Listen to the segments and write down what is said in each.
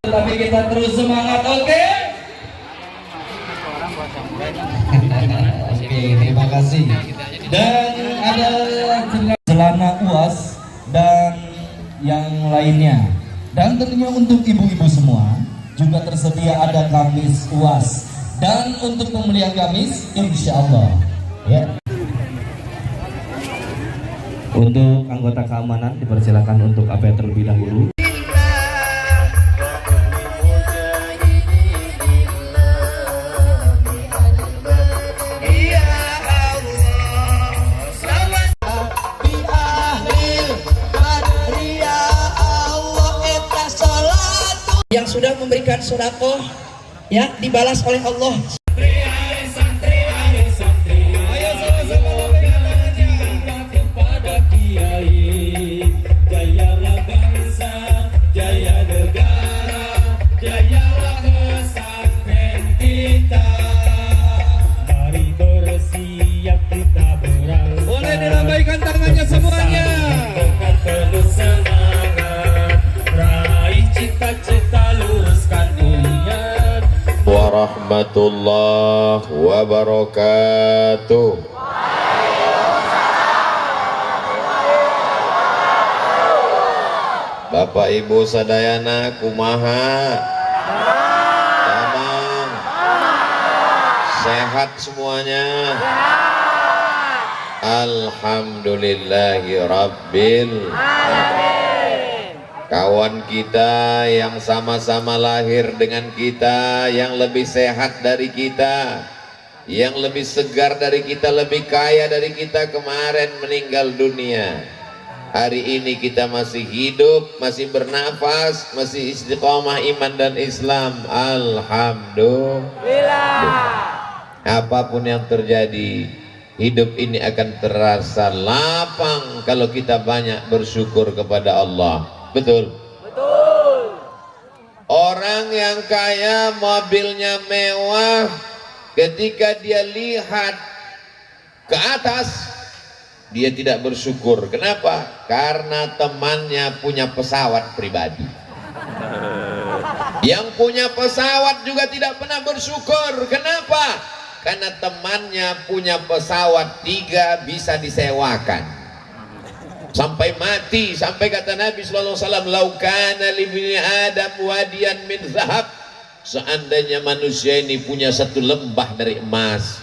Tapi kita terus semangat, oke? Oke, terima kasih. Dan ada celana UAS dan yang lainnya. Dan tentunya untuk ibu-ibu semua juga tersedia ada gamis UAS. Dan untuk pembelian gamis, insya Allah, ya. Untuk anggota keamanan dipersilakan untuk apa terlebih dahulu. Yang sudah memberikan sedekah ya dibalas oleh Allah. Ayo sama-sama lambaikan tangannya kepada Kiai. Jayalah bangsa, jaya negara, jayalah pesantren kita. Mari bersiap kita berangkat. Boleh dilambaikan tangannya semuanya. Penuh semangat, raih cita-cita, luruskan niat. Warahmatullahi wabarakatuh. Bapak Ibu sadayana kumaha? Tamang. Sehat semuanya? Alhamdulillahi rabbil kawan kita yang sama-sama lahir dengan kita, yang lebih sehat dari kita, yang lebih segar dari kita, lebih kaya dari kita, kemarin meninggal dunia. Hari ini kita masih hidup, masih bernafas, masih istiqomah iman dan Islam. Alhamdulillah. Apapun yang terjadi, hidup ini akan terasa lapang kalau kita banyak bersyukur kepada Allah. Betul? Betul. Orang yang kaya, mobilnya mewah, ketika dia lihat ke atas, dia tidak bersyukur. Kenapa? Karena temannya punya pesawat pribadi. Yang punya pesawat juga tidak pernah bersyukur. Kenapa? Karena temannya punya pesawat 3 bisa disewakan sampai mati, sampai kata Nabi sallallahu alaihi wasallam, laukana libni adam wadiyan min zahab, seandainya manusia ini punya satu lembah dari emas,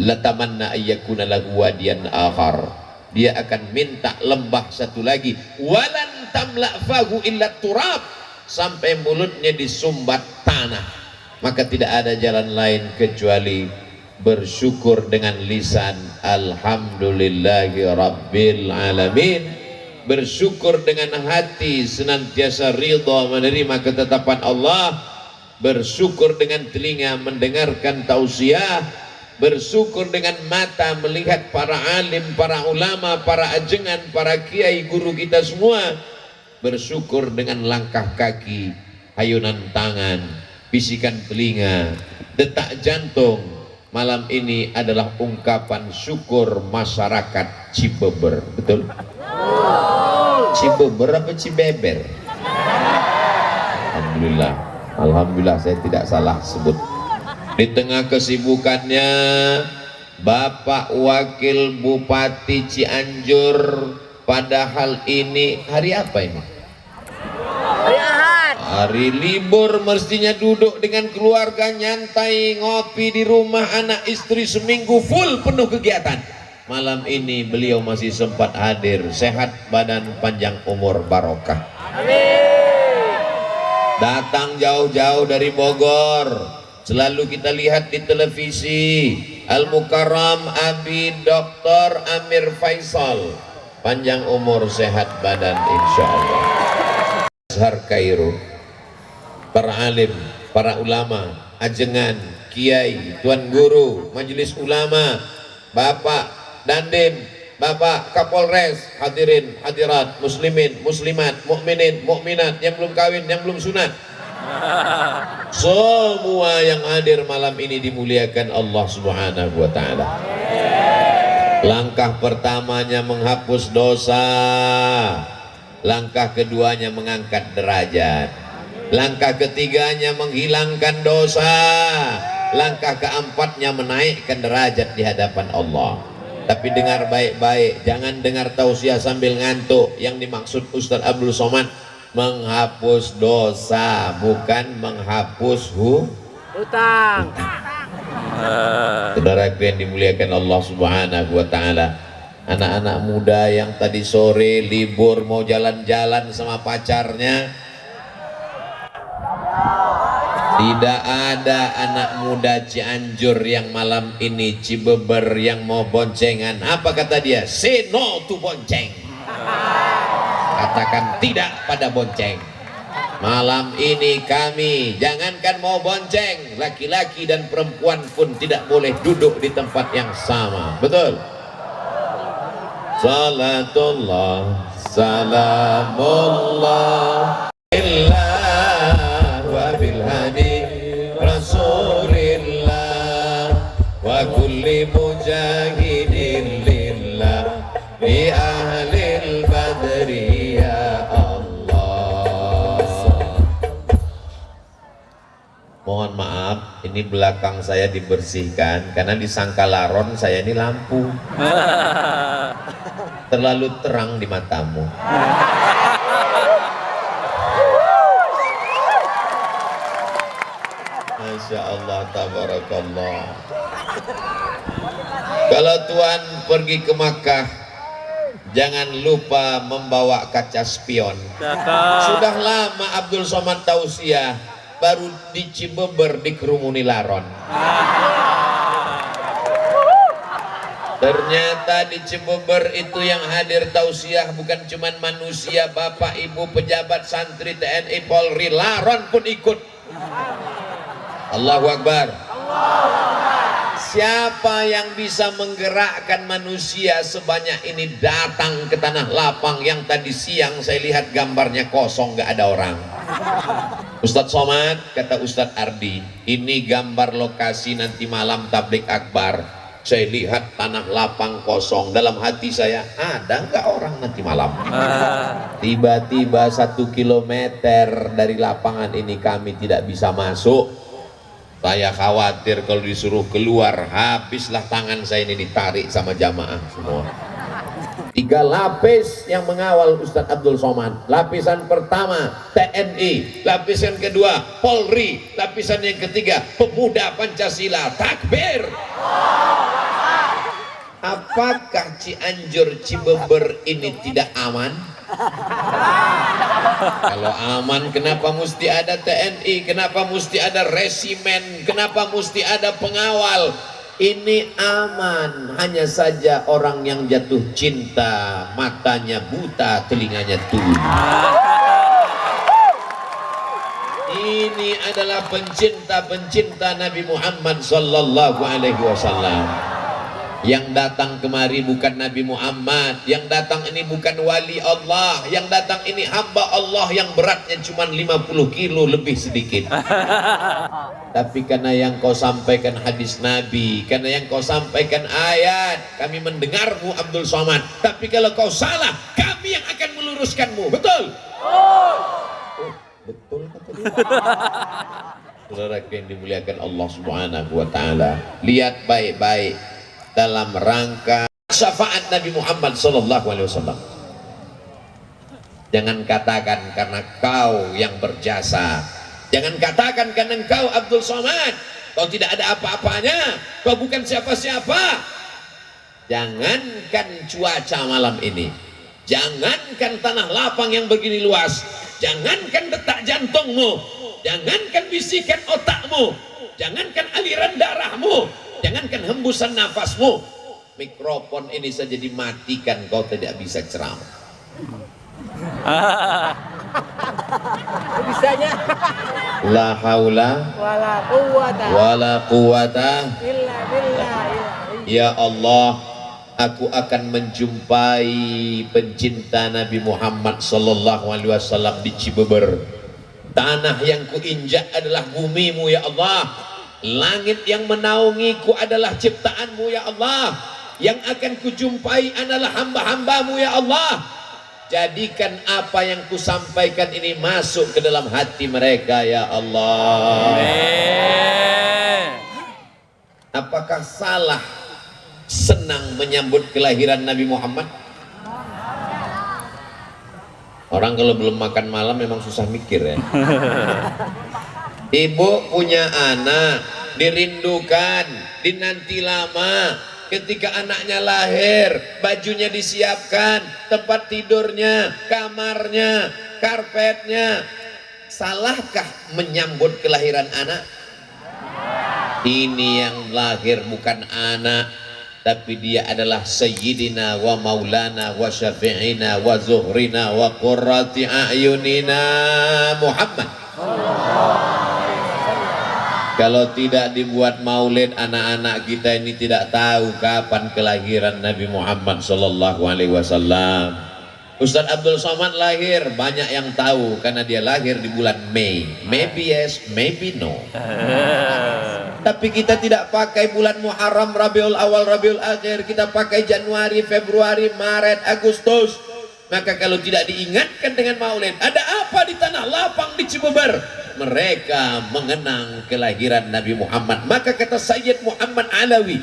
latamanna ayyakuna lahu wadiyan akhar, dia akan minta lembah satu lagi, walan tamla fahu illa turab, sampai mulutnya disumbat tanah. Maka tidak ada jalan lain kecuali bersyukur dengan lisan alhamdulillahi rabbil alamin, bersyukur dengan hati senantiasa ridha menerima ketetapan Allah, bersyukur dengan telinga mendengarkan tausiah, bersyukur dengan mata melihat para alim, para ulama, para ajengan, para kiai guru kita semua, bersyukur dengan langkah kaki, ayunan tangan, bisikan telinga, detak jantung. Malam ini adalah ungkapan syukur masyarakat Cibeber. Betul? Cibeber apa Cibeber? Alhamdulillah. Alhamdulillah saya tidak salah sebut. Di tengah kesibukannya, Bapak Wakil Bupati Cianjur, padahal ini hari apa ini? Hari Ahad. Hari libur mestinya duduk dengan keluarga, nyantai, ngopi di rumah, anak istri seminggu full penuh kegiatan. Malam ini beliau masih sempat hadir, sehat badan, panjang umur, barokah. Datang jauh-jauh dari Bogor, selalu kita lihat di televisi. Al-Mukarram Abi Dr. Amir Faisal, panjang umur, sehat badan, insya Allah. Azhar Kairo, para alim, para ulama, ajengan, kiai, tuan guru, majelis ulama, Bapak Dandim, Bapak Kapolres, hadirin, hadirat, muslimin, muslimat, mukminin, mukminat, yang belum kawin, yang belum sunat, semua yang hadir malam ini dimuliakan Allah Subhanahu wa ta'ala. Langkah pertamanya menghapus dosa, langkah keduanya mengangkat derajat, langkah ketiganya menghilangkan dosa, langkah keempatnya menaikkan derajat di hadapan Allah. Tapi dengar baik-baik, jangan dengar tausiah sambil ngantuk. Yang dimaksud Ustadz Abdul Somad menghapus dosa, bukan menghapus hutang. Saudara yang dimuliakan Allah Subhanahu wa ta'ala, anak-anak muda yang tadi sore libur mau jalan-jalan sama pacarnya, tidak ada anak muda Cianjur yang malam ini, Cibeber, yang mau boncengan. Apa kata dia? Say no to bonceng. Katakan tidak pada bonceng. Malam ini kami, jangankan mau bonceng, laki-laki dan perempuan pun tidak boleh duduk di tempat yang sama. Betul? Salatullah, salamullah illah wa bil hadi rasulillah wa kulli mujahidin lillah bi ahlil badri ya Allah. Mohon maaf, ini belakang saya dibersihkan karena disangka laron saya ini lampu. Terlalu terang di matamu. Masya Allah, tabarakallah. Kalau Tuhan pergi ke Makkah, jangan lupa membawa kaca spion. Sudah lama Abdul Somad tausiah, baru di Cibeber dikerumuni laron. Ternyata di Cibeber itu yang hadir tausiah bukan cuma manusia, bapak, ibu, pejabat, santri, TNI, Polri, laron pun ikut. Allahu Akbar. Siapa yang bisa menggerakkan manusia sebanyak ini datang ke tanah lapang yang tadi siang saya lihat gambarnya kosong, gak ada orang? Ustadz Somad, kata Ustadz Ardi, ini gambar lokasi nanti malam tablik akbar. Saya lihat tanah lapang kosong, dalam hati saya, ada nggak orang nanti malam? Tiba-tiba 1 kilometer dari lapangan ini kami tidak bisa masuk. Saya khawatir kalau disuruh keluar, habislah tangan saya ini ditarik sama jamaah semua. 3 lapis yang mengawal Ustadz Abdul Somad. Lapisan pertama TNI, lapisan kedua Polri, lapisan yang ketiga pemuda Pancasila. Takbir! Apakah Cianjur, Cibeber ini tidak aman? Kalau aman, kenapa mesti ada TNI? Kenapa mesti ada resimen? Kenapa mesti ada pengawal? Ini aman, hanya saja orang yang jatuh cinta, matanya buta, telinganya tuli. Ini adalah pencinta-pencinta Nabi Muhammad sallallahu alaihi wasallam. Yang datang kemari bukan Nabi Muhammad, yang datang ini bukan wali Allah, yang datang ini hamba Allah yang beratnya cuma 50 kilo lebih sedikit. Tapi karena yang kau sampaikan hadis Nabi, karena yang kau sampaikan ayat, kami mendengarmu Abdul Somad. Tapi kalau kau salah, kami yang akan meluruskanmu. Betul? Oh, betul. Saudara yang dimuliakan Allah Subhanahu wa ta'ala, lihat baik-baik dalam rangka syafaat Nabi Muhammad sallallahu alaihi wasallam. Jangan katakan karena kau yang berjasa. Jangan katakan karena engkau Abdul Somad kau tidak ada apa-apanya, kau bukan siapa-siapa. Jangankan cuaca malam ini, jangankan tanah lapang yang begini luas, jangankan detak jantungmu, jangankan bisikan otakmu, jangankan aliran darahmu, jangankan hembusan nafasmu, mikrofon ini saja dimatikan kau tidak bisa ceramah. Bisanya La haula wala quwata illa billah. Ya Allah, aku akan menjumpai pencinta Nabi Muhammad sallallahu alaihi wasallam di Cibeber. Tanah yang kuinjak adalah bumimu ya Allah. Langit yang menaungiku adalah ciptaanmu ya Allah. Yang akan kujumpai adalah hamba-hambamu ya Allah. Jadikan apa yang kusampaikan ini masuk ke dalam hati mereka ya Allah. Apakah salah senang menyambut kelahiran Nabi Muhammad? Orang kalau belum makan malam memang susah mikir ya. Ibu punya anak, dirindukan, dinanti lama. Ketika anaknya lahir, bajunya disiapkan, tempat tidurnya, kamarnya, karpetnya. Salahkah menyambut kelahiran anak? Ini yang lahir bukan anak, tapi dia adalah sayyidina wa maulana wa syafi'ina wa zuhrina wa qurrati a'yunina Muhammad. Kalau tidak dibuat maulid, anak-anak kita ini tidak tahu kapan kelahiran Nabi Muhammad sallallahu alaihi wasallam. Ustadz Abdul Somad lahir, banyak yang tahu karena dia lahir di bulan Mei. Maybe yes, maybe no. Tapi kita tidak pakai bulan Muharram, Rabiul Awal, Rabiul Akhir. Kita pakai Januari, Februari, Maret, Agustus. Maka kalau tidak diingatkan dengan maulid, ada apa di tanah lapang di Cibeber? Mereka mengenang kelahiran Nabi Muhammad. Maka kata Sayyid Muhammad Alawi,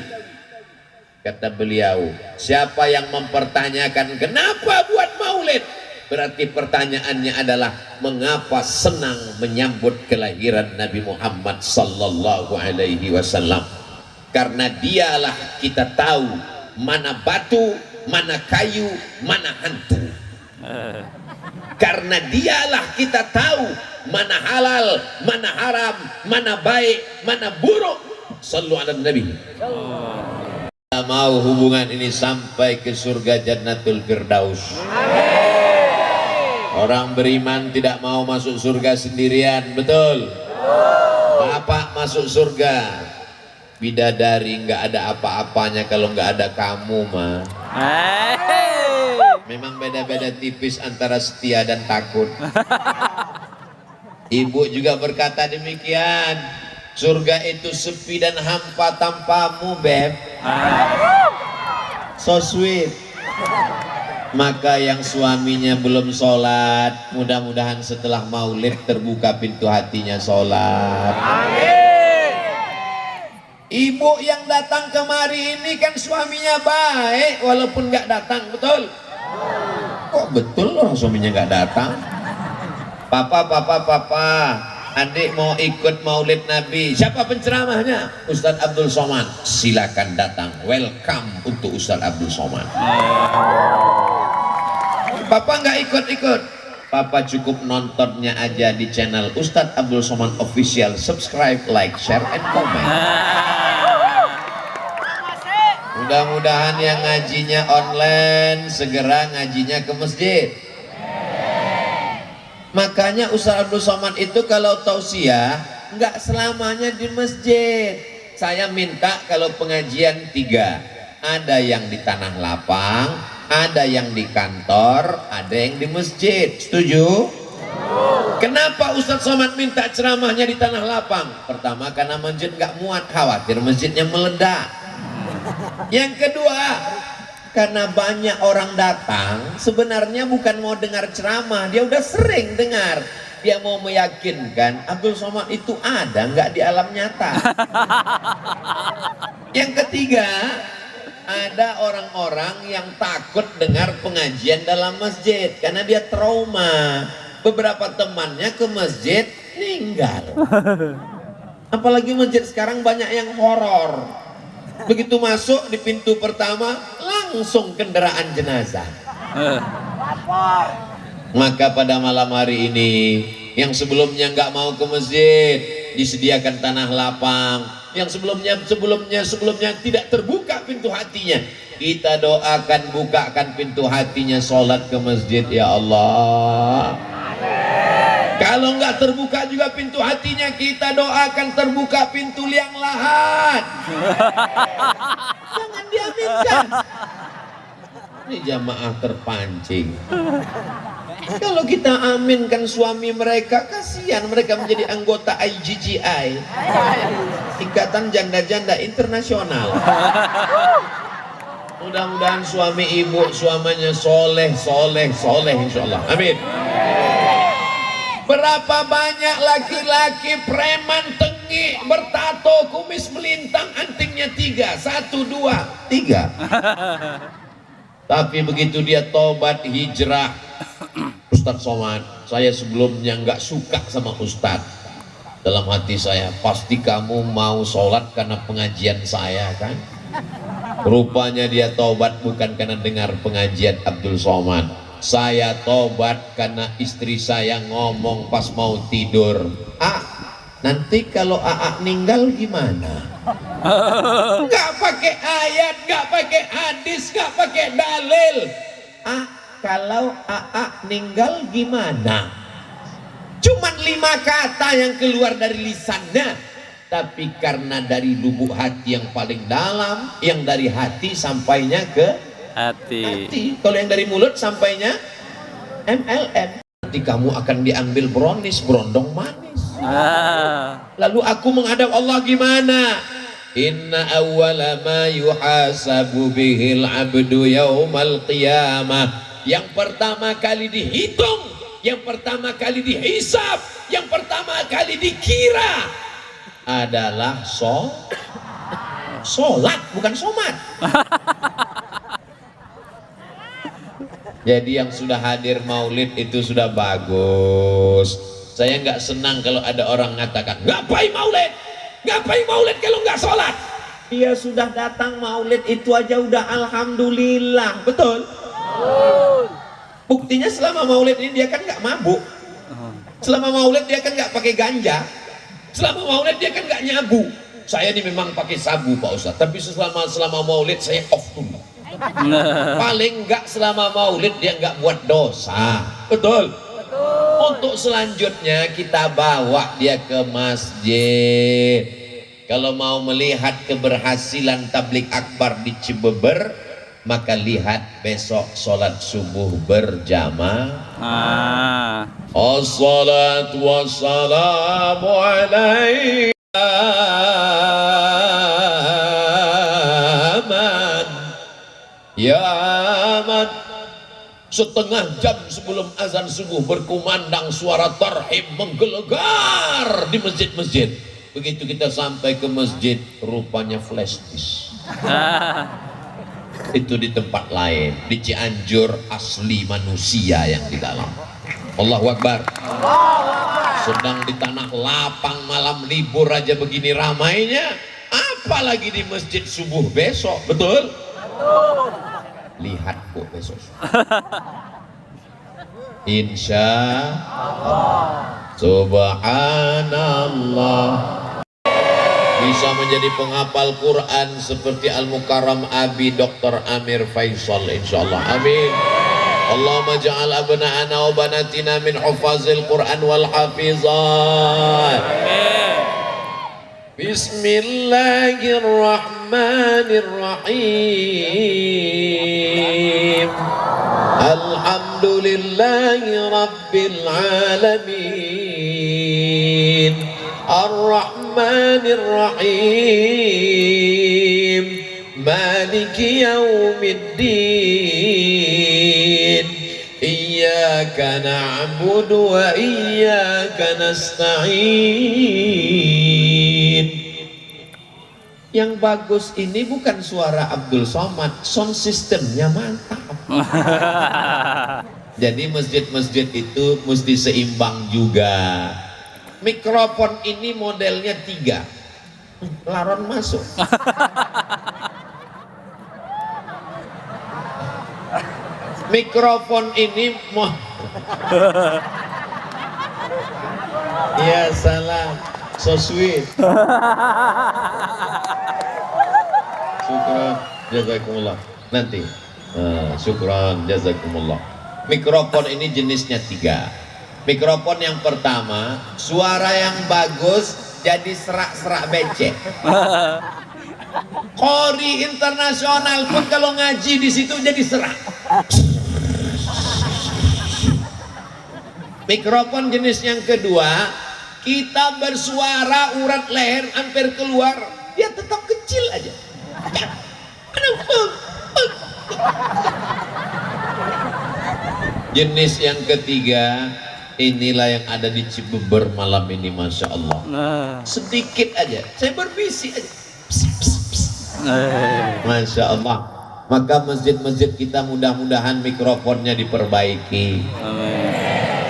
kata beliau, siapa yang mempertanyakan kenapa buat maulid, berarti pertanyaannya adalah mengapa senang menyambut kelahiran Nabi Muhammad sallallahu alaihi wasallam. Karena dialah kita tahu mana batu, mana kayu, mana hantu. Karena dialah kita tahu mana halal, mana haram, mana baik, mana buruk. Sallu ala Nabi. Kita mau hubungan ini sampai ke surga Jannatul Firdaus. Orang beriman tidak mau masuk surga sendirian, betul? Bapak masuk surga, bidadari nggak ada apa-apanya kalau nggak ada kamu mah. Memang beda-beda tipis antara setia dan takut. Ibu juga berkata demikian. Surga itu sepi dan hampa tanpamu, Beb. So sweet. Maka yang suaminya belum sholat, mudah-mudahan setelah maulid terbuka pintu hatinya sholat. Ibu yang datang kemari ini kan suaminya baik, walaupun nggak datang, betul? Kok betul loh suaminya nggak datang? Papa, adik mau ikut maulid Nabi. Siapa penceramahnya? Ustadz Abdul Somad. Silakan datang. Welcome untuk Ustadz Abdul Somad. Papa nggak ikut-ikut. Papa cukup nontonnya aja di channel Ustadz Abdul Somad Official. Subscribe, like, share, and comment. Mudah-mudahan yang ngajinya online segera ngajinya ke masjid. Makanya Ustadz Abdul Somad itu kalau tausiah nggak selamanya di masjid. Saya minta kalau pengajian 3, ada yang di tanah lapang, ada yang di kantor, ada yang di masjid. Setuju? Kenapa Ustadz Somad minta ceramahnya di tanah lapang? Pertama karena masjid nggak muat, khawatir masjidnya meledak. Yang kedua, karena banyak orang datang sebenarnya bukan mau dengar ceramah, dia udah sering dengar. Dia mau meyakinkan Abdul Somad itu ada nggak di alam nyata. Yang ketiga, ada orang-orang yang takut dengar pengajian dalam masjid karena dia trauma. Beberapa temannya ke masjid meninggal. Apalagi masjid sekarang banyak yang horor. Begitu masuk di pintu pertama langsung kendaraan jenazah. Maka pada malam hari ini yang sebelumnya nggak mau ke masjid disediakan tanah lapang. Yang sebelumnya tidak terbuka pintu hatinya, kita doakan bukakan pintu hatinya, sholat ke masjid ya Allah. Kalau nggak terbuka juga pintu hatinya, kita doakan terbuka pintu liang lahat. Jangan diaminkan. Ini jamaah terpancing. Kalau kita aminkan suami mereka, kasihan mereka menjadi anggota IGGI, Ikatan Janda-Janda Internasional. Mudah-mudahan suami ibu suaminya soleh insyaallah. Amin. Berapa banyak laki-laki preman tengik bertato kumis melintang antingnya 3, 1, 2, 3. Tapi begitu dia tobat hijrah, Ustadz Somad, saya sebelumnya nggak suka sama Ustadz. Dalam hati saya, pasti kamu mau sholat karena pengajian saya kan? Rupanya dia tobat bukan karena dengar pengajian Abdul Somad. Saya tobat karena istri saya ngomong pas mau tidur, nanti kalau AA meninggal gimana? Nggak pakai ayat, nggak pakai hadis, nggak pakai dalil. Kalau AA meninggal gimana? Cuman 5 kata yang keluar dari lisannya, tapi karena dari lubuk hati yang paling dalam, yang dari hati sampainya ke hati. Kalau yang dari mulut sampainya MLM. Nanti kamu akan diambil brownies, berondong manis. Lalu aku menghadap Allah gimana? Inna awwala ma yuhasabu bihil abdu yaumal qiyamah. Yang pertama kali dihitung, yang pertama kali dihisab, yang pertama kali dikira adalah sholat, bukan somat. Jadi yang sudah hadir maulid itu sudah bagus. Saya nggak senang kalau ada orang mengatakan ngapain maulid kalau nggak sholat. Dia sudah datang maulid itu aja udah alhamdulillah. Betul? Buktinya selama maulid ini dia kan nggak mabuk. Selama maulid dia kan nggak pakai ganja. Selama maulid dia kan nggak nyabu. Saya ini memang pakai sabu Pak Ustadz, tapi selama maulid saya off dulu. Paling nggak selama maulid dia nggak buat dosa. Betul? Untuk selanjutnya kita bawa dia ke masjid. Kalau mau melihat keberhasilan tablik akbar di Cibeber, maka lihat besok sholat subuh berjamaah. Assalatu wassalamu alaika ya man. Setengah jam sebelum azan subuh berkumandang suara tarhim menggelegar di masjid-masjid. Begitu kita sampai ke masjid, rupanya flash disk. Itu di tempat lain, di Cianjur asli manusia yang di dalam. Allahu Akbar. Sedang di tanah lapang malam libur aja begini ramainya, apalagi di masjid subuh besok. Betul? Lihat kok besok. Insya Allah. Subhanallah. Bisa menjadi penghafal Quran seperti Al-Mukarram Abi Dr. Amir Faisal insyaallah. Amin. Allahumma ja'al abna'ana wa banatina min hufazil Quran wal hafizat. Amin. Bismillahirrahmanirrahim. Alhamdulillahi rabbil alamin. Ar-Rahmanir Rahim. Maliki yaumiddin. Iyyaka na'budu wa iyyaka nasta'in. Yang bagus ini bukan suara Abdul Somad, sound systemnya mantap. Jadi masjid-masjid itu mesti seimbang juga. Mikrofon ini modelnya 3, laron masuk. Mikrofon ini ya salah, so sweet. Syukran jazakumullah. Nanti syukran jazakumullah. Mikrofon ini jenisnya 3. Mikrofon yang pertama, suara yang bagus jadi serak-serak becek. Qori internasional pun kalau ngaji di situ jadi serak. Mikrofon jenis yang kedua, kita bersuara urat leher hampir keluar, dia tetap kecil aja. Jenis yang ketiga, inilah yang ada di Cibeber malam ini, masya Allah. Sedikit aja, saya berbisik aja. Pss, pss, pss. Masya Allah. Maka masjid-masjid kita mudah-mudahan mikrofonnya diperbaiki.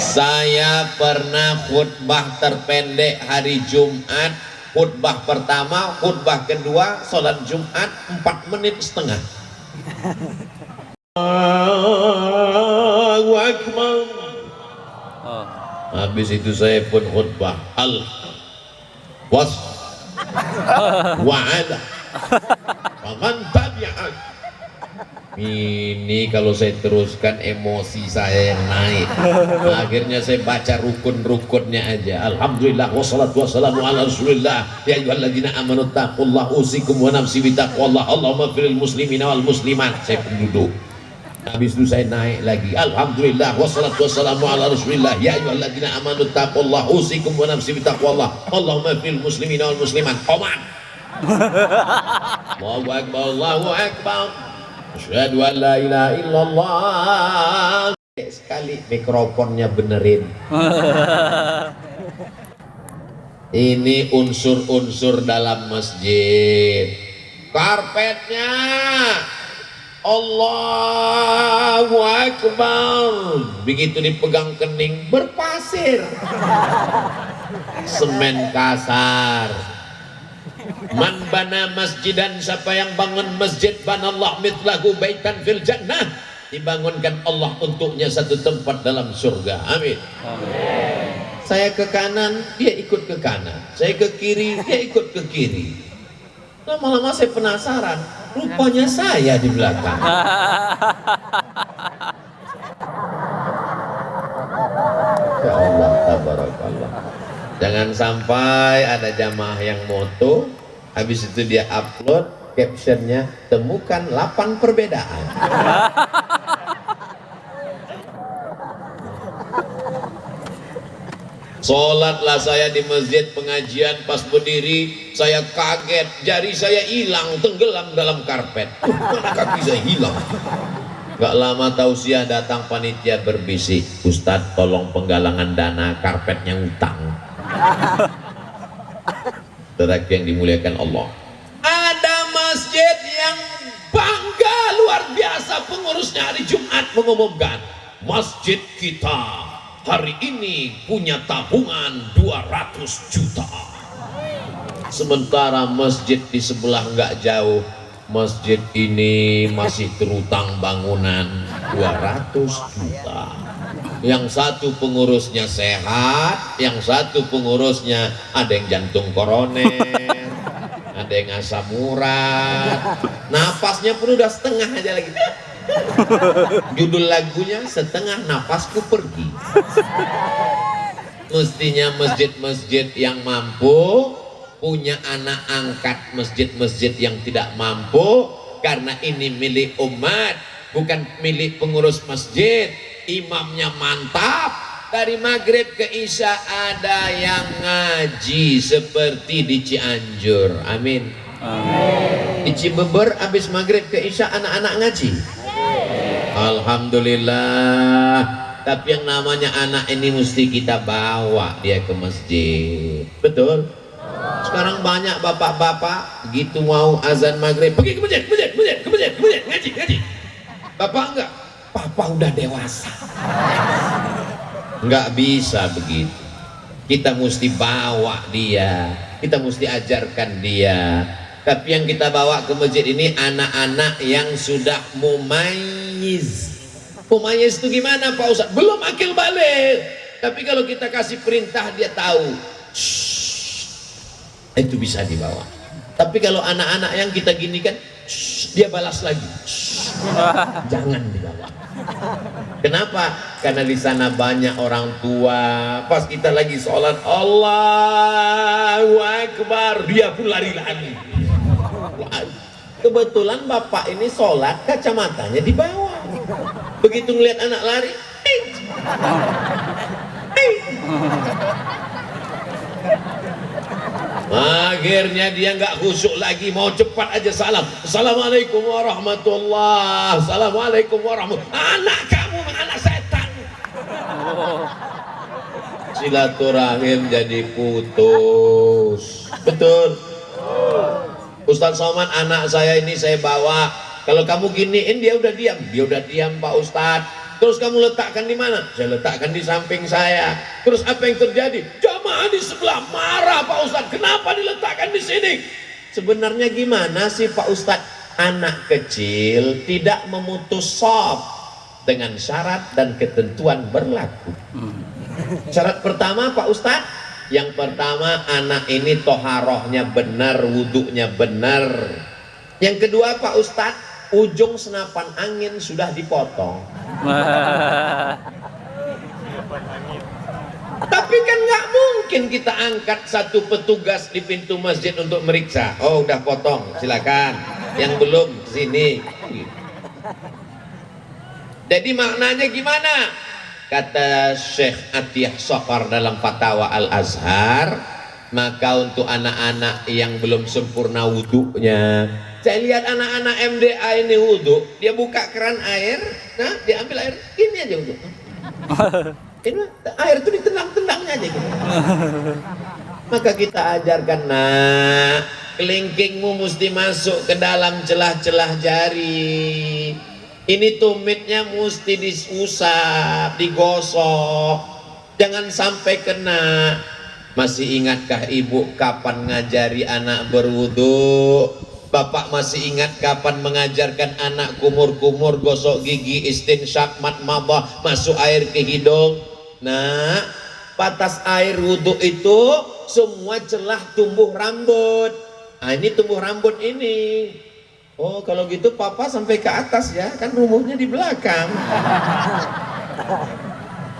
Saya pernah khutbah terpendek hari Jumat. Khutbah pertama, khutbah kedua, sholat Jumat 4,5 menit. Allahu Akbar. Habis itu saya pun khutbah wa'ada faman tabi'ak. Ini kalau saya teruskan emosi saya yang naik. Akhirnya saya baca rukun-rukunnya aja. Alhamdulillah wassalatu wassalamu ala rasulillah. Ya ayyuhalladzina amanu taqullaha usikum wa nafsi bitaqwallah. Allahumma firil muslimina wal muslimat. Saya pun duduk. Habis itu saya naik lagi. Alhamdulillah wassalatu wassalamu ala rasulillah. Ya ayyuhalladzina amanu taqullaha usikum wa nafsi bitaqwallah. Allahumma firil muslimina wal muslimat. Qoman. Allahu akbar, Allahu akbar. Asyhadu an la ilaha illallah. Sekali mikrofonnya benerin. Ini unsur-unsur dalam masjid. Karpetnya Allahu Akbar. Begitu dipegang kening berpasir. Semen kasar. Man bana masjidan, siapa yang bangun masjid, banallah mithlahu baitan fil jannah, dibangunkan Allah untuknya satu tempat dalam surga. Amin. Amin. Saya ke kanan, dia ikut ke kanan. Saya ke kiri, dia ikut ke kiri. Lama-lama saya penasaran, rupanya saya di belakang. Ya Allah, tabarakallah. Jangan sampai ada jamaah yang moto, habis itu dia upload captionnya, temukan 8 perbedaan. Sholatlah saya di masjid pengajian, pas berdiri saya kaget, jari saya hilang, tenggelam dalam karpet. Mana kaki saya hilang? Gak lama tausiah datang panitia berbisik, Ustadz tolong penggalangan dana, karpetnya utang. Saudara yang dimuliakan Allah, ada masjid yang bangga luar biasa, pengurusnya hari Jumat mengumumkan, masjid kita hari ini punya tabungan 200 juta. Sementara masjid di sebelah nggak jauh, masjid ini masih terutang bangunan 200 juta. Yang satu pengurusnya sehat, yang satu pengurusnya ada yang jantung koroner, ada yang asam urat, napasnya pun udah setengah aja lagi. Judul lagunya setengah napasku pergi. Mestinya masjid-masjid yang mampu punya anak angkat masjid-masjid yang tidak mampu, karena ini milik umat, bukan milik pengurus masjid. Imamnya mantap, dari maghrib ke isya ada yang ngaji seperti di Cianjur. Amin. Amin. Di Cibeber habis maghrib ke isya anak-anak ngaji. Alhamdulillah. Tapi yang namanya anak ini mesti kita bawa dia ke masjid. Betul? Sekarang banyak bapak-bapak gitu mau azan maghrib pergi ke masjid, ngaji. Bapak enggak, papa udah dewasa. Enggak bisa begitu. Kita mesti bawa dia, kita mesti ajarkan dia. Tapi yang kita bawa ke masjid ini anak-anak yang sudah mumayyiz. Mumayyiz itu gimana Pak Ustadz? Belum akil balik. Tapi kalau kita kasih perintah dia tahu. Itu bisa dibawa. Tapi kalau anak-anak yang kita gini kan dia balas lagi. Jangan dibawa. Kenapa? Karena di sana banyak orang tua. Pas kita lagi sholat Allahu Akbar, dia pun lari-lari. Kebetulan bapak ini sholat kacamatanya di bawah. Begitu ngeliat anak lari, akhirnya dia nggak khusyuk lagi, mau cepat aja salam. Assalamualaikum warahmatullah. Assalamualaikum warahmatullah. Anak kamu anak setan. Silaturahim jadi putus. Betul. Ustadz Somad, anak saya ini saya bawa. Kalau kamu giniin dia udah diam Pak Ustadz. Terus kamu letakkan di mana? Saya letakkan di samping saya. Terus apa yang terjadi? Jamaah di sebelah marah Pak Ustadz. Kenapa diletakkan di sini? Sebenarnya gimana sih Pak Ustadz? Anak kecil tidak memutus shaf dengan syarat dan ketentuan berlaku. Syarat pertama Pak Ustadz, yang pertama anak ini toharohnya benar, wudhunya benar. Yang kedua Pak Ustadz, ujung senapan angin sudah dipotong. Tapi kan nggak mungkin kita angkat satu petugas di pintu masjid untuk meriksa. Oh udah potong, silakan. Yang belum sini. Jadi maknanya gimana? Kata Syekh Atiyah Sokar dalam Fatwa Al-Azhar, maka untuk anak-anak yang belum sempurna wudhunya, saya lihat anak-anak MDA ini wudhu, dia buka keran air, nah dia ambil air, ini aja wudhu. Ini air itu ditendang-tendangnya aja gitu. Maka kita ajarkan, nak, kelingkingmu mesti masuk ke dalam celah-celah jari. Ini tumitnya mesti diusap, digosok, jangan sampai kena. Masih ingatkah ibu kapan ngajari anak berwudu? Bapak masih ingat kapan mengajarkan anak kumur-kumur, gosok gigi, istinsyak, madmadah, masuk air ke hidung? Nah, batas air wudu itu semua celah tumbuh rambut. Nah, ini tumbuh rambut ini. Oh, kalau gitu papa sampai ke atas ya, kan rumahnya di belakang.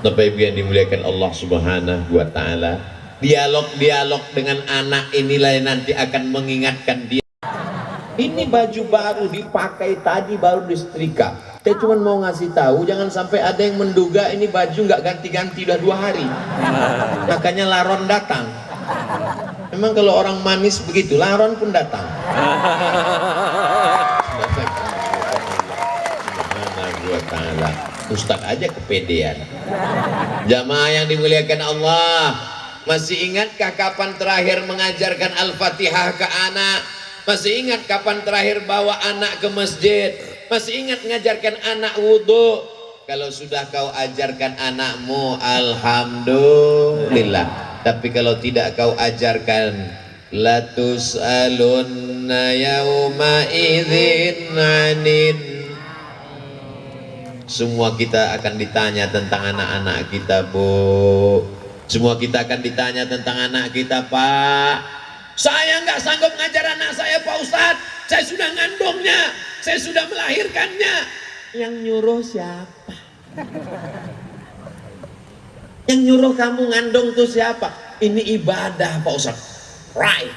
Bapak Ibu yang dimuliakan Allah Subhanahu wa taala, dialog-dialog dengan anak inilah yang nanti akan mengingatkan dia. Ini baju baru dipakai tadi, baru disetrika. Saya cuma mau ngasih tahu, jangan sampai ada yang menduga ini baju nggak ganti-ganti udah 2 hari. Makanya laron datang. Memang kalau orang manis begitu, laron pun datang. Ustaz aja kepedean. Jamaah yang dimuliakan Allah, masih ingatkah kapan terakhir mengajarkan Al-Fatihah ke anak? Masih ingat kapan terakhir bawa anak ke masjid? Masih ingat mengajarkan anak wudhu? Kalau sudah kau ajarkan anakmu, alhamdulillah. Tapi kalau tidak kau ajarkan, la tus'alunna yauma idzin 'anin. Semua kita akan ditanya tentang anak-anak kita, Bu. Semua kita akan ditanya tentang anak kita, Pak. Saya nggak sanggup ngajar anak saya, Pak Ustadz. Saya sudah ngandungnya, saya sudah melahirkannya. Yang nyuruh siapa? Yang nyuruh kamu ngandung tuh siapa? Ini ibadah, Pak Ustadz. Right.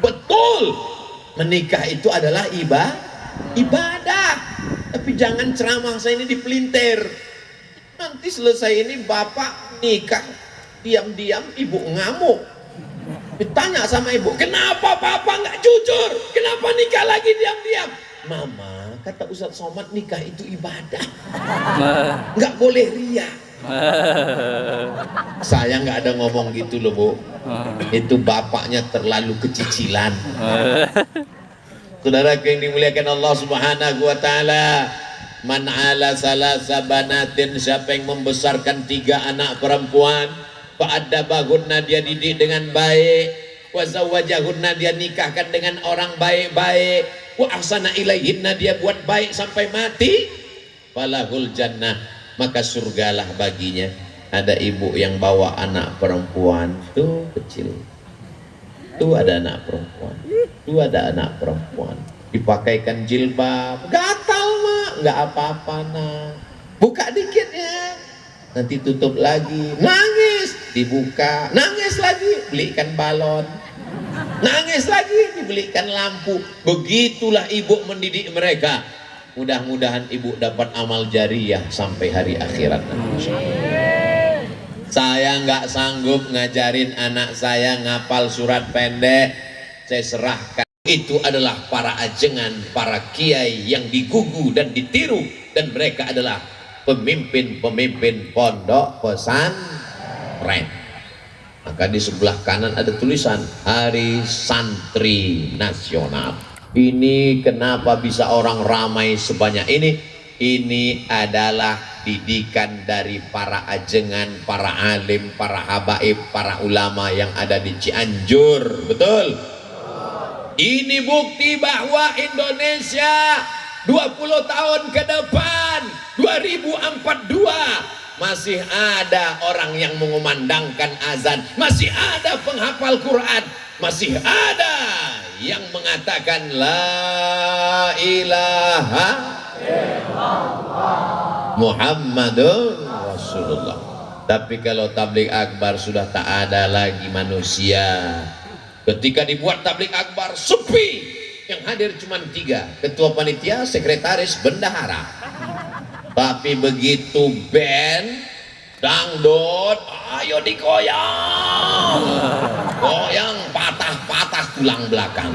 Betul. Menikah itu adalah ibadah. Tapi jangan ceramah saya ini dipelintir. Nanti selesai ini bapak nikah, diam-diam ibu ngamuk. Ditanya sama ibu, kenapa papa nggak jujur? Kenapa nikah lagi diam-diam? Mama, kata Ustadz Somad, nikah itu ibadah. Nggak boleh ria. Saya nggak ada ngomong gitu loh Bu, itu bapaknya terlalu kecicilan. Saudara yang dimuliakan Allah Subhanahu wa taala, man ala salasa banatin, siapa yang membesarkan 3 anak perempuan, fa'addabahunna, dia didik dengan baik, wa zawwajahunna, dia nikahkan dengan orang baik-baik, wa ahsana ilaihinna, dia buat baik sampai mati, falahul jannah, maka surgalah baginya. Ada ibu yang bawa anak perempuan tuh kecil, tuh ada anak perempuan, tuh ada anak perempuan, dipakaikan jilbab, gatal mak, nggak apa-apa nak, buka dikit ya, nanti tutup lagi, nangis, dibuka, nangis lagi, belikan balon, nangis lagi, dibelikan lampu. Begitulah ibu mendidik mereka. Mudah-mudahan ibu dapat amal jariah sampai hari akhirat nanti. Saya nggak sanggup ngajarin anak saya ngapal surat pendek, saya serahkan. Itu adalah para ajengan, para kiai yang digugu dan ditiru, dan mereka adalah pemimpin-pemimpin pondok pesantren. Maka di sebelah kanan ada tulisan Hari Santri Nasional. Ini kenapa bisa orang ramai sebanyak ini? Ini adalah didikan dari para ajengan, para alim, para habaib, para ulama yang ada di Cianjur. Betul? Ini bukti bahwa Indonesia 20 tahun ke depan, 2042, masih ada orang yang mengumandangkan azan, masih ada penghafal Quran, masih ada yang mengatakan la ilaha Muhammadun Rasulullah. Tapi kalau tabligh akbar sudah tak ada lagi manusia. Ketika dibuat tabligh akbar sepi, yang hadir cuma 3, ketua panitia, sekretaris, bendahara. Tapi begitu band dangdut, ayo digoyang, goyang patah-patah tulang belakang.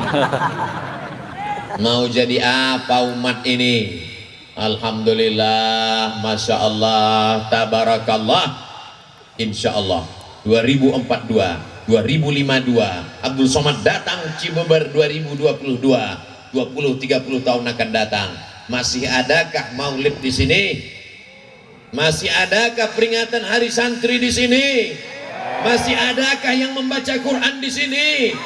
Mau jadi apa umat ini? Alhamdulillah, Masya Allah, Tabarakallah. Insya Allah 2042, 2052 Abdul Somad datang Cibeber 2022, 20-30 tahun akan datang. Masih adakah maulid di sini? Masih adakah peringatan Hari Santri di sini? Masih adakah yang membaca Quran di sini?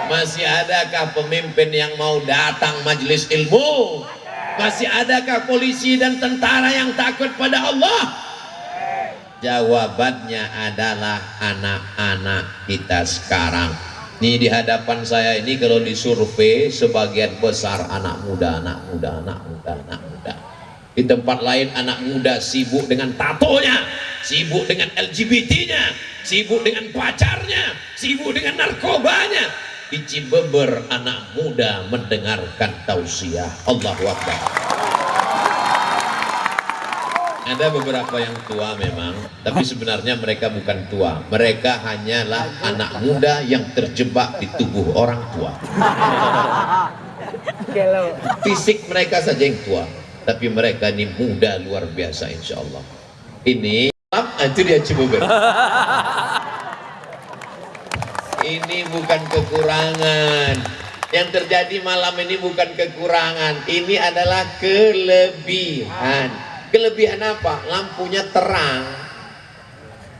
Masih adakah pemimpin yang mau datang majelis ilmu? Masih adakah polisi dan tentara yang takut pada Allah? Jawabannya adalah anak-anak kita sekarang. Ini di hadapan saya ini kalau disurvei sebagian besar anak muda, anak muda, anak muda, anak muda. Di tempat lain anak muda sibuk dengan tatonya, sibuk dengan LGBT-nya, sibuk dengan pacarnya, sibuk dengan narkobanya. Di Cibeber anak muda mendengarkan tausiah. Allahu Akbar. Ada beberapa yang tua memang, tapi sebenarnya mereka bukan tua. Mereka hanyalah anak muda yang terjebak di tubuh orang tua. Fisik mereka saja yang tua, tapi mereka ini muda luar biasa insya Allah. Ini itu dia Cibeber. Ini bukan kekurangan. Yang terjadi malam ini bukan kekurangan, ini adalah kelebihan. Kelebihan apa? Lampunya terang.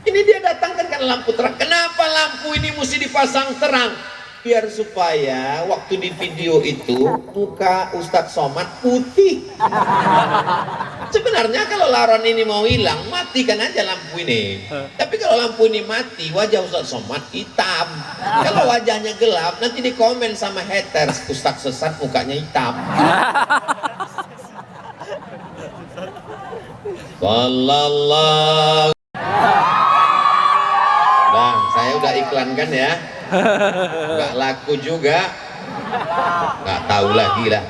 Ini dia datangkan kan lampu terang. Kenapa lampu ini mesti dipasang terang? Biar supaya waktu di video itu muka Ustadz Somad putih. Sebenarnya kalau laron ini mau hilang, matikan aja lampu ini. Tapi kalau lampu ini mati, wajah Ustadz Somad hitam. Kalau wajahnya gelap, nanti dikomen sama haters, Ustadz sesat mukanya hitam. Sallallahu. Bang, saya udah iklankan ya. Nggak laku juga. Nggak tahu lagi lah.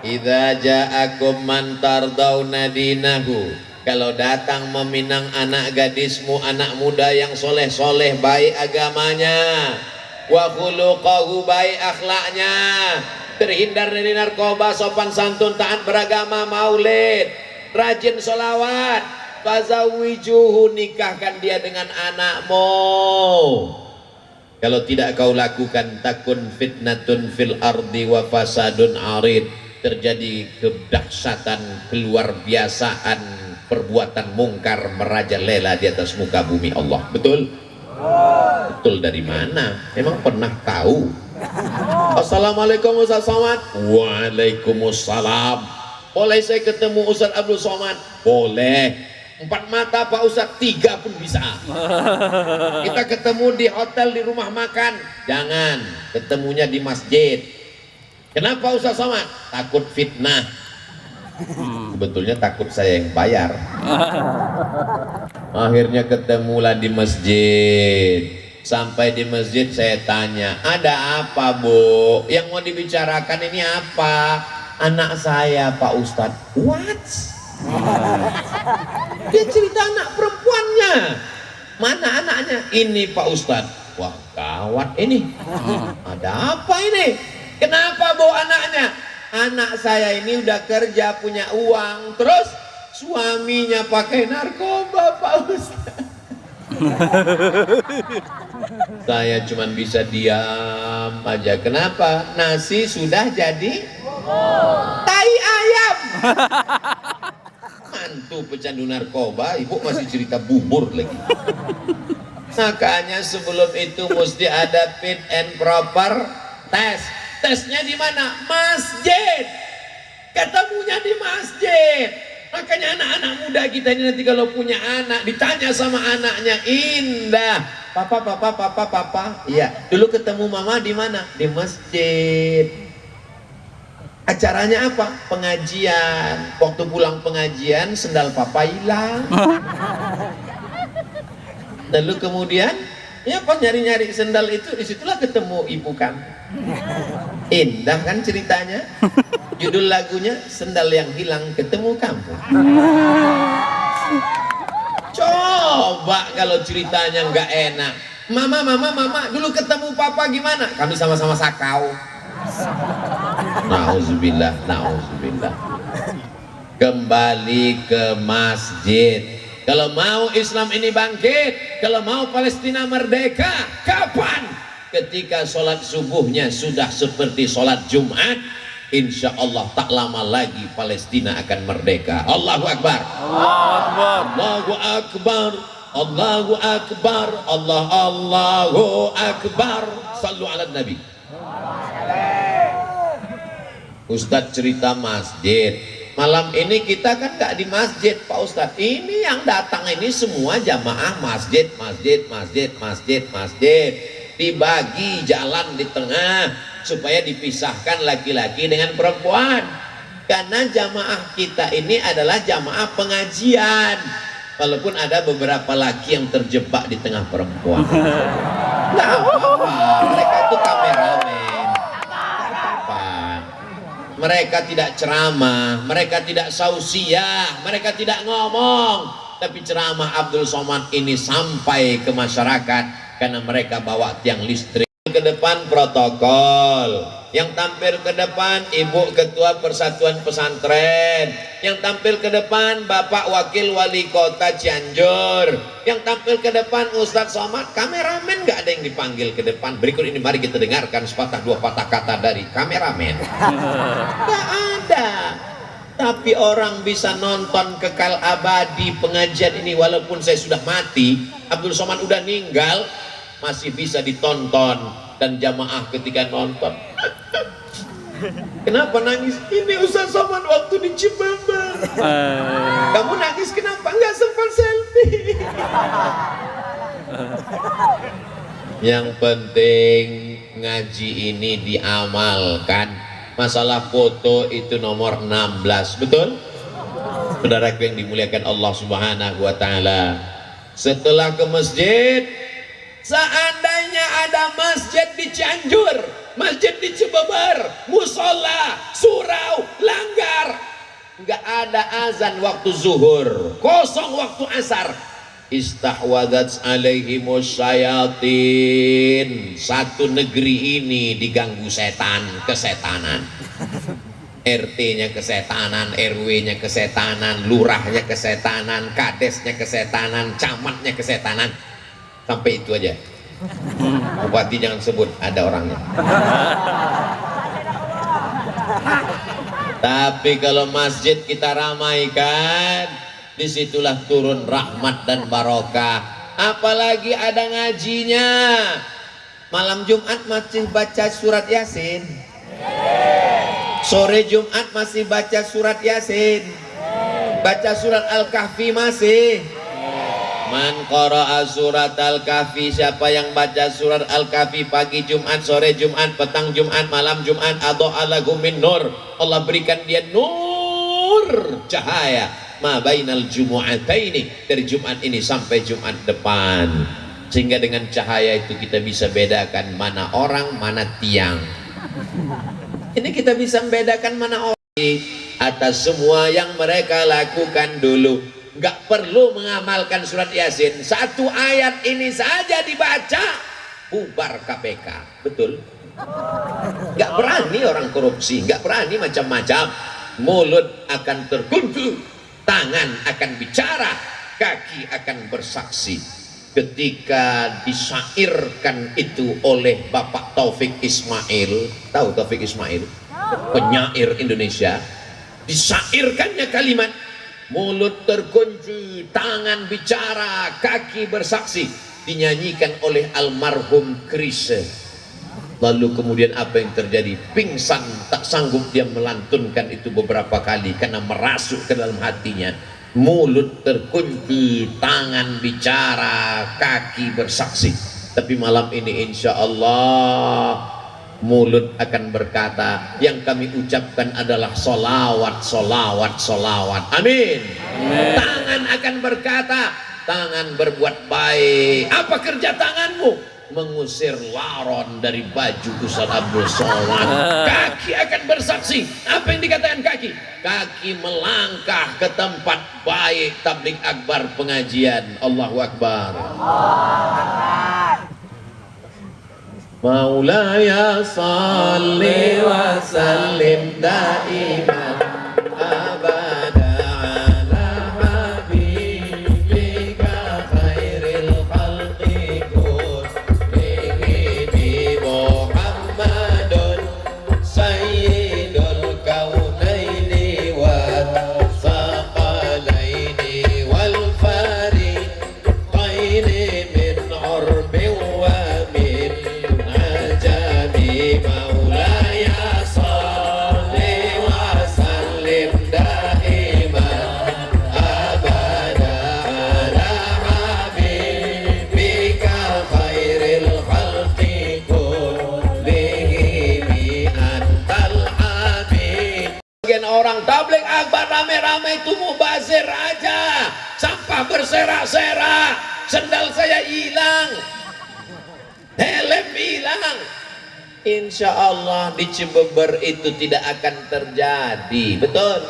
Idza ja'akum man tardawna dinahu. Kalau datang meminang anak gadismu, anak muda yang soleh-soleh, baik agamanya, wa khuluqahu, baik akhlaknya, terhindar dari narkoba, sopan santun, taat beragama, maulid, rajin sholawat, Fazawijuhu, nikahkan dia dengan anakmu. Kalau tidak kau lakukan, takun fitnatun fil ardi wa fasadun arid, terjadi kedahsyatan, keluar biasaan, perbuatan mungkar merajalela di atas muka bumi Allah. Betul? Betul dari mana? Emang pernah tahu? Assalamualaikum Ustaz Somad. Waalaikumsalam. Boleh saya ketemu Ustaz Abdul Somad? Boleh. 4 mata Pak Ustaz, 3 pun bisa. Kita ketemu di hotel, di rumah makan. Jangan, ketemunya di masjid. Kenapa Ustaz Somad? Takut fitnah. Sebetulnya takut saya yang bayar. Akhirnya ketemulah di masjid. Sampai di masjid saya tanya, ada apa Bu? Yang mau dibicarakan ini apa? Anak saya Pak Ustadz. What? Dia cerita anak perempuannya. Mana anaknya? Ini Pak Ustadz. Wah gawat ini. Ada apa ini? Kenapa Bu anaknya? Anak saya ini udah kerja, punya uang, terus suaminya pakai narkoba Pak Ustadz. Saya cuman bisa diam aja. Kenapa? Nasi sudah jadi tai ayam. Mantu pecandu narkoba, ibu masih cerita bubur lagi. Makanya sebelum itu mesti ada fit and proper test. Tesnya di mana? Masjid. Ketemunya di masjid. Makanya anak-anak muda kita ini nanti kalau punya anak ditanya sama anaknya, indah. Papa. Iya. Dulu ketemu mama di mana? Di masjid. Acaranya apa? Pengajian. Waktu pulang pengajian sendal papa hilang. Lalu kemudian ya pas nyari-nyari sendal itu, disitulah ketemu ibu kamu. Indah kan ceritanya. Judul lagunya Sendal Yang Hilang Ketemu Kamu. Coba kalau ceritanya nggak enak. Mama, dulu ketemu papa gimana? Kami sama-sama sakau. Nauzubillah. Kembali ke masjid. Kalau mau Islam ini bangkit, kalau mau Palestina merdeka, kapan? Ketika sholat subuhnya sudah seperti sholat Jumat, insya Allah tak lama lagi Palestina akan merdeka. Allahu Akbar. Allahu Akbar. Allahu Akbar. Allahu Akbar. Sallu ala Nabi. Ustadz cerita masjid. Malam ini kita kan gak di masjid Pak Ustadz. Ini yang datang ini semua jamaah masjid. Dibagi jalan di tengah supaya dipisahkan laki-laki dengan perempuan. Karena jamaah kita ini adalah jamaah pengajian. Walaupun ada beberapa laki yang terjebak di tengah perempuan. Nah, mereka itu kameramen. Mereka tidak ceramah, mereka tidak sausiah, mereka tidak ngomong, tapi ceramah Abdul Somad ini sampai ke masyarakat karena mereka bawa tiang listrik. Ke depan protokol, yang tampil ke depan Ibu Ketua Persatuan Pesantren, yang tampil ke depan Bapak Wakil Wali Kota Cianjur, yang tampil ke depan Ustadz Somad. Kameramen nggak ada yang dipanggil ke depan. Berikut ini mari kita dengarkan sepatah dua patah kata dari kameramen. Nggak ada. Tapi orang bisa nonton kekal abadi pengajian ini walaupun saya sudah mati, Abdul Somad udah ninggal, masih bisa ditonton. Dan jamaah ketika nonton, kenapa nangis? Ini Ustaz Somad waktu di Cibamba. Kamu nangis kenapa? Nggak sempat selfie. Yang penting ngaji ini diamalkan. Masalah foto itu nomor 16, betul? Saudaraku yang dimuliakan Allah Subhanahu wa taala. Setelah ke masjid, seandainya ada masjid di Cianjur, masjid di Cibeber, musola, surau, langgar, nggak ada azan waktu zuhur, kosong waktu asar, istahwadat alaihimus syayatin. Satu negeri ini diganggu setan, kesetanan. RT-nya kesetanan, RW-nya kesetanan, lurahnya kesetanan, kadesnya kesetanan, camatnya kesetanan. Sampai itu aja. Bupati jangan sebut, ada orangnya. Tapi kalau masjid kita ramaikan, disitulah turun rahmat dan barokah. Apalagi ada ngajinya. Malam Jumat masih baca surat Yasin. Sore Jumat masih baca surat Yasin. Baca surat Al-Kahfi masih. Man qara'a surat Al-Kahfi, siapa yang baca surat Al-Kahfi pagi Jumat, sore Jumat, petang Jumat, malam Jumat, adha'a lahu min nur. Allah berikan dia nur, cahaya ma bainal jumu'ataini, dari Jumat ini sampai Jumat depan. Sehingga dengan cahaya itu kita bisa bedakan mana orang, mana tiang. Ini kita bisa membedakan mana orang. Atas semua yang mereka lakukan dulu, nggak perlu mengamalkan surat Yasin. Satu ayat ini saja dibaca, bubar KPK. Betul? Nggak berani orang korupsi, nggak berani macam-macam. Mulut akan terkunci, tangan akan bicara, kaki akan bersaksi. Ketika disairkan itu oleh Bapak Taufik Ismail, tahu Taufik Ismail, penyair Indonesia, disairkannya kalimat mulut terkunci, tangan bicara, kaki bersaksi, dinyanyikan oleh almarhum Krisye. Lalu kemudian apa yang terjadi? Pingsan, tak sanggup dia melantunkan itu beberapa kali karena merasuk ke dalam hatinya. Mulut terkunci, tangan bicara, kaki bersaksi. Tapi malam ini insya Allah mulut akan berkata, yang kami ucapkan adalah solawat, solawat, solawat. Amin. Amin. Tangan akan berkata, tangan berbuat baik. Apa kerja tanganmu? Mengusir laron dari baju Ustaz Abdul Somad. Kaki akan bersaksi. Apa yang dikatakan kaki? Kaki melangkah ke tempat baik, tabligh akbar, pengajian. Allahu Akbar. Maulaya salli wa sallim daiman abada ala habibika khairil khalqi kullihi Muhammadun sayyidul kaunaini wa thaqalaini wal fariqaini min urbi wa min ajami. Maulaya salli wa sallim daiman abada ala habibika khairil khalqi kullihi antal habib. Bagian orang tabligh akbar rame-rame itu mubazir aja, sampah berserak-serak, sendal saya hilang, helm hilang. Insya Allah di Cibeber itu tidak akan terjadi. Betul?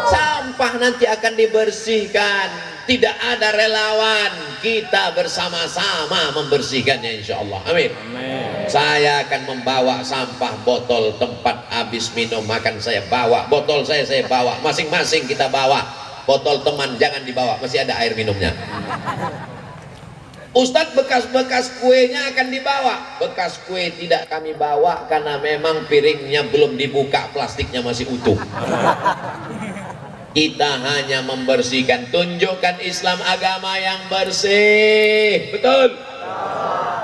Sampah nanti akan dibersihkan. Tidak ada relawan, kita bersama-sama membersihkannya insya Allah. Amin. Saya akan membawa sampah, botol tempat habis minum makan saya bawa, botol saya bawa, masing-masing kita bawa. Botol teman jangan dibawa, masih ada air minumnya. Ustadz, bekas-bekas kuenya akan dibawa. Bekas kue tidak kami bawa karena memang piringnya belum dibuka, plastiknya masih utuh. Kita hanya membersihkan, tunjukkan Islam agama yang bersih. Betul?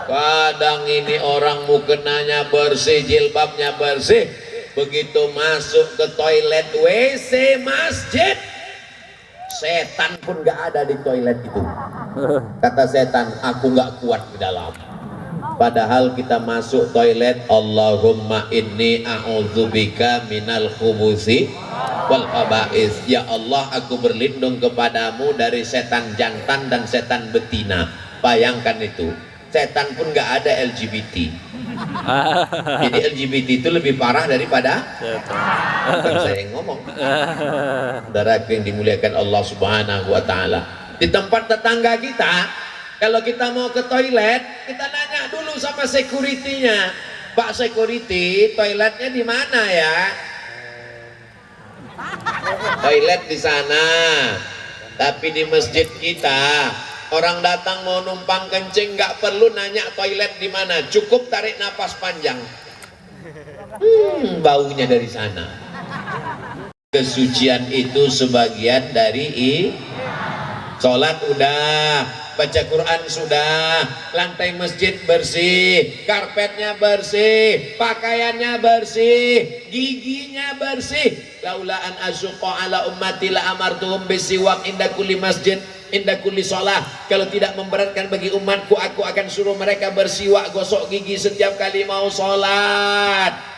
Kadang ini orang mukenanya bersih, jilbabnya bersih, begitu masuk ke toilet WC masjid, setan pun gak ada di toilet itu. Kata setan, aku gak kuat di dalam. Padahal kita masuk toilet, Allahumma inni a'udzubika minal khubusi wal khaba'is. Ya Allah, aku berlindung kepadamu dari setan jantan dan setan betina. Bayangkan itu, setan pun gak ada LGBT. Jadi LGBT itu lebih parah daripada bukan saya yang ngomong. Saudaraku yang dimuliakan Allah Subhanahu wa taala. Di tempat tetangga kita, kalau kita mau ke toilet, kita nanya dulu sama security-nya. Pak security, toiletnya di mana ya? toilet di sana. Tapi di masjid kita, orang datang mau numpang kencing nggak perlu nanya toilet di mana, cukup tarik napas panjang. Baunya dari sana. Kesucian itu sebagian dari sholat udah, baca Quran sudah, lantai masjid bersih, karpetnya bersih, pakaiannya bersih, giginya bersih. Laula an asyqa ala ummati la amartuhum bisiwak inda kulli masjid inda kulli sholat. Kalau tidak memberatkan bagi umatku, aku akan suruh mereka bersiwak, gosok gigi setiap kali mau sholat.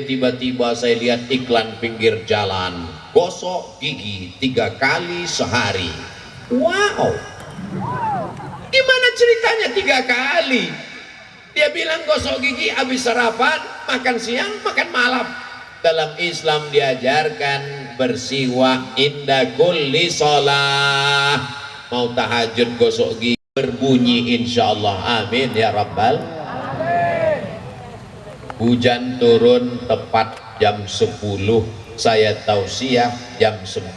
Tiba-tiba saya lihat iklan pinggir jalan, gosok gigi 3 kali sehari. Wow, gimana ceritanya 3 kali? Dia bilang gosok gigi habis sarapan, makan siang, makan malam. Dalam Islam diajarkan bersiwak inda kulli sholat. Mau tahajud gosok gigi berbunyi insyaallah, amin ya rabbal. Hujan turun tepat jam 10, saya tausiah jam 9.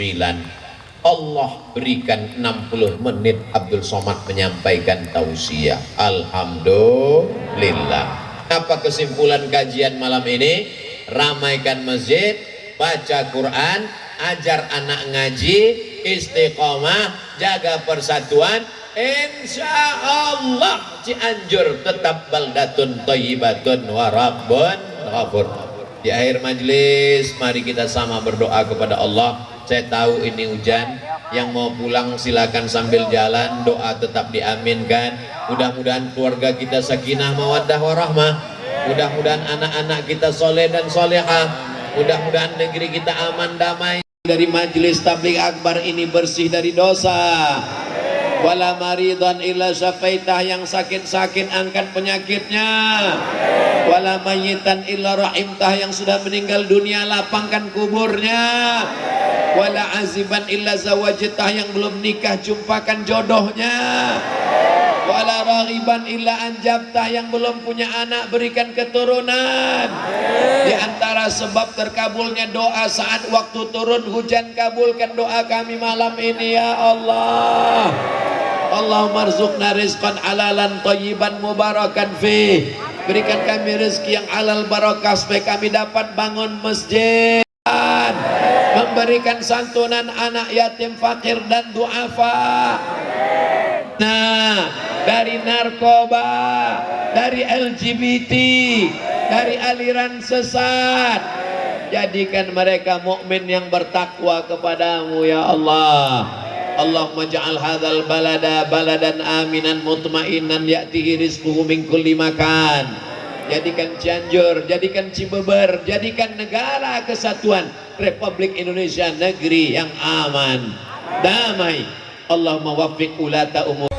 Allah berikan 60 menit Abdul Somad menyampaikan tausiah. Alhamdulillah. Apa kesimpulan kajian malam ini? Ramaikan masjid, baca Quran, ajar anak ngaji, istiqomah, jaga persatuan. Insya Allah Cianjur tetap baldatun thayyibatun wa rabbun ghafur. Di akhir majelis mari kita sama berdoa kepada Allah. Saya tahu ini hujan, yang mau pulang silakan sambil jalan, doa tetap diaminkan. Mudah-mudahan keluarga kita sakinah mawaddah warahmah. Mudah-mudahan anak-anak kita soleh dan solehah. Mudah-mudahan negeri kita aman damai. Dari majelis tabligh akbar ini bersih dari dosa. Wala maridan illa syafaitah, yang sakit-sakit angkat penyakitnya. Wala mayyitan illa rahimtah, yang sudah meninggal dunia lapangkan kuburnya. Wala aziban illa zawajtah, yang belum nikah jumpakan jodohnya. Wala raghiban illa anjabtah, yang belum punya anak berikan keturunan. Di antara sebab terkabulnya doa saat waktu turun hujan, kabulkan doa kami malam ini ya Allah. Allahumma rzuqna rizqan halalan thayyiban mubarakan fih. Berikan kami rezeki yang halal barakah supaya kami dapat bangun masjid, memberikan santunan anak yatim, fakir dan duafa. Nah, dari narkoba, dari LGBT, dari aliran sesat, jadikan mereka mukmin yang bertakwa kepadamu ya Allah. Allahumma ja'al hadzal balada baladan aminan mutmainan ya'tihi rizquhu min kulli makan. Jadikan Cianjur, jadikan Cibeber, jadikan negara kesatuan Republik Indonesia negeri yang aman, damai. Allahumma waffiq ulata umur.